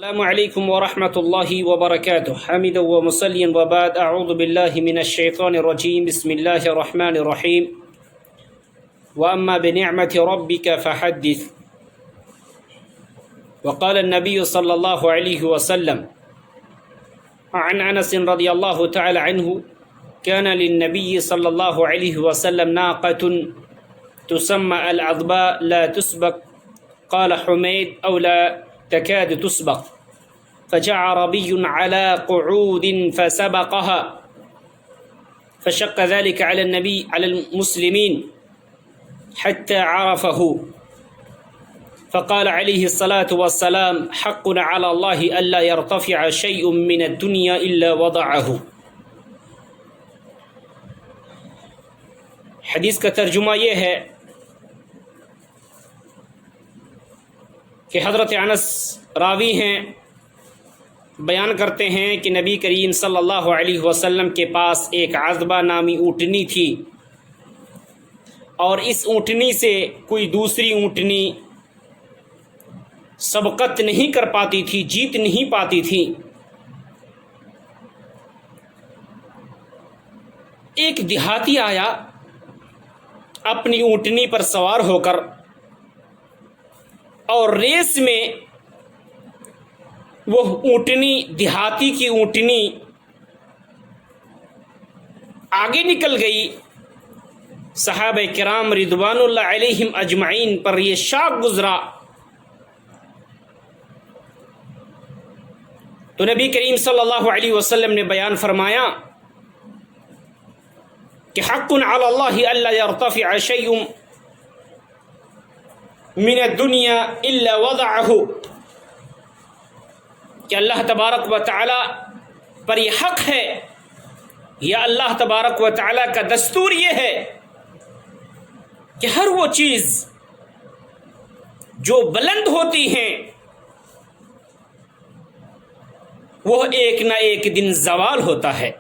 السلام عليكم ورحمة الله وبركاته. حمدا ومصليا وبعد. أعوذ بالله من الشيطان الرجيم. بسم الله الرحمن الرحيم. وأما بنعمة ربك فحدث. وقال النبي صلى الله عليه وسلم عن أنس رضي الله تعالى عنه: كان للنبي صلى الله عليه وسلم ناقة تسمى العضباء لا تسبق. قال حميد: أو لا تكاد تسبق. فجاء عربي على قعود فسبقها، فشق ذلك على النبي على المسلمين حتى عرفه، فقال عليه الصلاة والسلام: حق على الله ألا يرتفع شيء من الدنيا إلا وضعه. حدیث کا ترجمہ یہ ہے کہ حضرت انس راوی ہیں، بیان کرتے ہیں کہ نبی کریم صلی اللہ علیہ وسلم کے پاس ایک عذبہ نامی اونٹنی تھی، اور اس اونٹنی سے کوئی دوسری اونٹنی سبقت نہیں کر پاتی تھی، جیت نہیں پاتی تھی۔ ایک دیہاتی آیا اپنی اونٹنی پر سوار ہو کر، اور ریس میں وہ اونٹنی، دیہاتی کی اونٹنی آگے نکل گئی۔ صحابہ کرام رضوان اللہ علیہم اجمعین پر یہ شاق گزرا، تو نبی کریم صلی اللہ علیہ وسلم نے بیان فرمایا کہ حق علی اللہ الا یرتفع شیء من الدنیا الا وضعہ، کہ اللہ تبارک و تعالی پر یہ حق ہے، یا اللہ تبارک و تعالی کا دستور یہ ہے کہ ہر وہ چیز جو بلند ہوتی ہیں وہ ایک نہ ایک دن زوال ہوتا ہے۔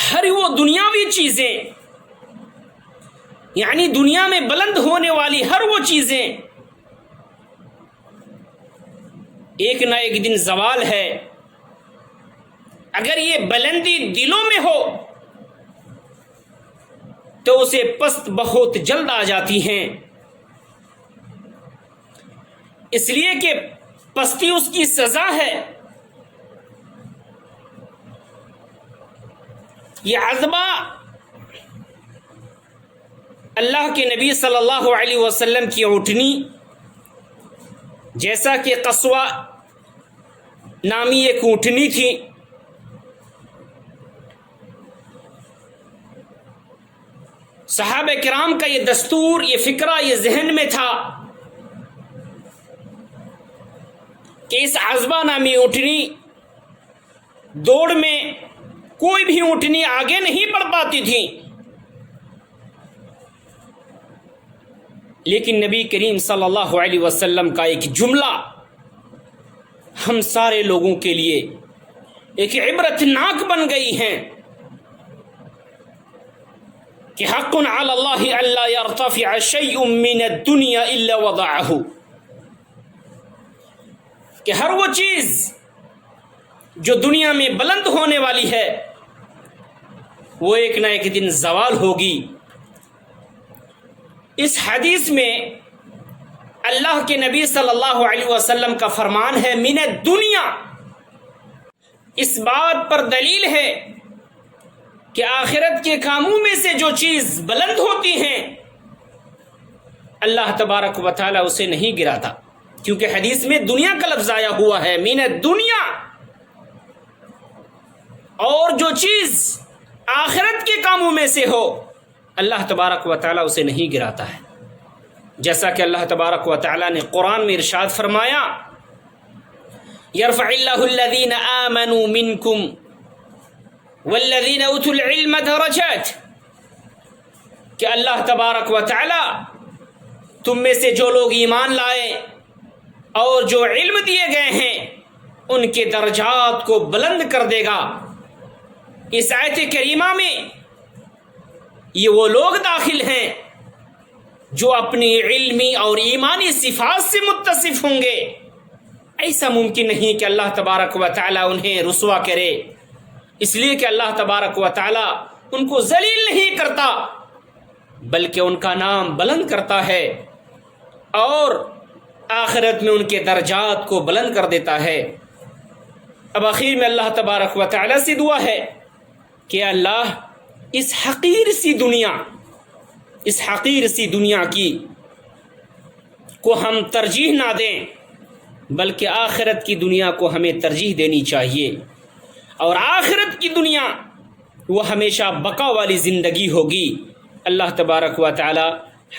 ہر وہ دنیاوی چیزیں، یعنی دنیا میں بلند ہونے والی ہر وہ چیزیں ایک نہ ایک دن زوال ہے۔ اگر یہ بلندی دلوں میں ہو تو اسے پست بہت جلد آ جاتی ہیں، اس لیے کہ پستی اس کی سزا ہے۔ یہ عذبہ اللہ کے نبی صلی اللہ علیہ وسلم کی اونٹنی، جیسا کہ قصوہ نامی ایک اونٹنی تھی، صحابہ کرام کا یہ دستور، یہ فکرہ، یہ ذہن میں تھا کہ اس عذبہ نامی اونٹنی دوڑ میں کوئی بھی اونٹنی آگے نہیں بڑھ پاتی تھی، لیکن نبی کریم صلی اللہ علیہ وسلم کا ایک جملہ ہم سارے لوگوں کے لیے ایک عبرتناک بن گئی ہے کہ حق علی اللہ الا یرتفع شیء من الدنیا الا وضعہ، کہ ہر وہ چیز جو دنیا میں بلند ہونے والی ہے وہ ایک نہ ایک دن زوال ہوگی۔ اس حدیث میں اللہ کے نبی صلی اللہ علیہ وسلم کا فرمان ہے من الدنیا، اس بات پر دلیل ہے کہ آخرت کے کاموں میں سے جو چیز بلند ہوتی ہیں اللہ تبارک و تعالی اسے نہیں گراتا، کیونکہ حدیث میں دنیا کا لفظ آیا ہوا ہے من الدنیا، اور جو چیز آخرت کے کاموں میں سے ہو اللہ تبارک و تعالی اسے نہیں گراتا ہے، جیسا کہ اللہ تبارک و تعالی نے قرآن میں ارشاد فرمایا: یرفع اللہ الذین آمنوا منکم والذین اوتوا العلم درجات، کہ اللہ تبارک و تعالی تم میں سے جو لوگ ایمان لائے اور جو علم دیے گئے ہیں ان کے درجات کو بلند کر دے گا۔ اس آیت کریمہ میں یہ وہ لوگ داخل ہیں جو اپنی علمی اور ایمانی صفات سے متصف ہوں گے، ایسا ممکن نہیں کہ اللہ تبارک و تعالی انہیں رسوا کرے، اس لیے کہ اللہ تبارک و تعالی ان کو ذلیل نہیں کرتا بلکہ ان کا نام بلند کرتا ہے اور آخرت میں ان کے درجات کو بلند کر دیتا ہے۔ اب آخر میں اللہ تبارک و تعالی سے دعا ہے کہ اللہ اس حقیر سی دنیا کی کو ہم ترجیح نہ دیں بلکہ آخرت کی دنیا کو ہمیں ترجیح دینی چاہیے، اور آخرت کی دنیا وہ ہمیشہ بقا والی زندگی ہوگی۔ اللہ تبارک و تعالی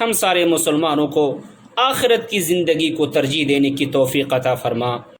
ہم سارے مسلمانوں کو آخرت کی زندگی کو ترجیح دینے کی توفیق عطا فرما۔